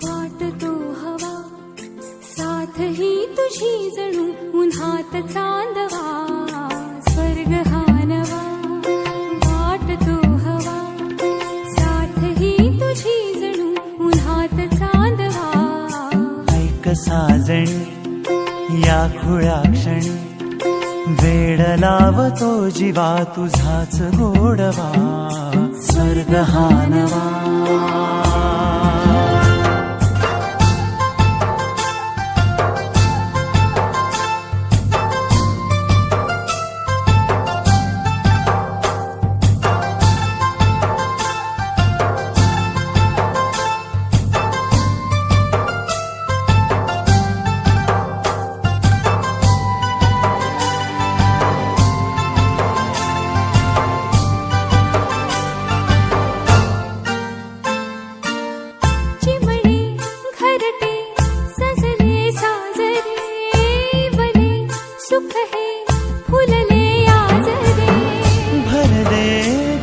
वाट तो हवा साथ ही तुझी जणू उन्हात चांदवा स्वर्ग हा नवा वाट तो हवा साथ ही तुझी जणू उन्हात चांदवा ऐक साजणी या खुळ्या क्षणी वेड लावतो जीवा तुझाच गोडवा स्वर्ग हा नवा सुख है फुलले आजरे भरले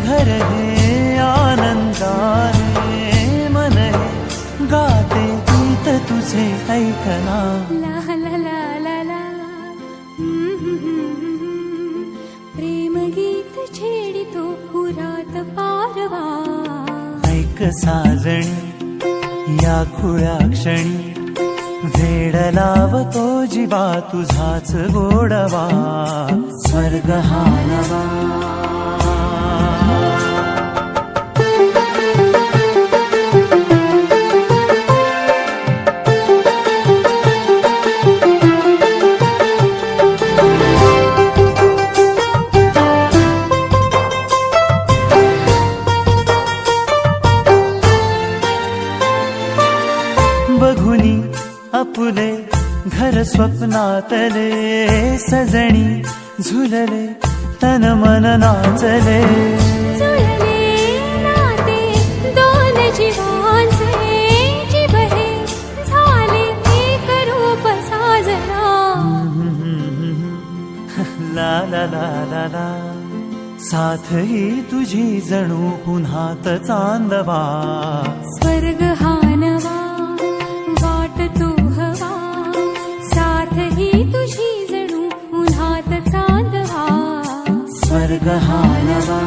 घर हे आनंदाने मन हे गाते गीत तुझे ऐकना ला ला ला ला ला प्रेम गीत छेडितो पुरात पारवा ऐक साजणी या खुळ्या क्षणी वेड लावतो जीवा तुझाच गोडवा स्वर्ग हा नवा बघुनी आपुले घर स्वप्नातले सजणी झुलले तन मन नाचले जुळले नाते दोन जीवांचे जीव हे झाले एक रूप साजना ला ला ला ला ला साथ ही तुझी जणू उन्हात चांदवा स्वर्ग हा नवा वाट तो हवा साथ ही तुझी जणू उन्हात चांदवा स्वर्ग हा नवा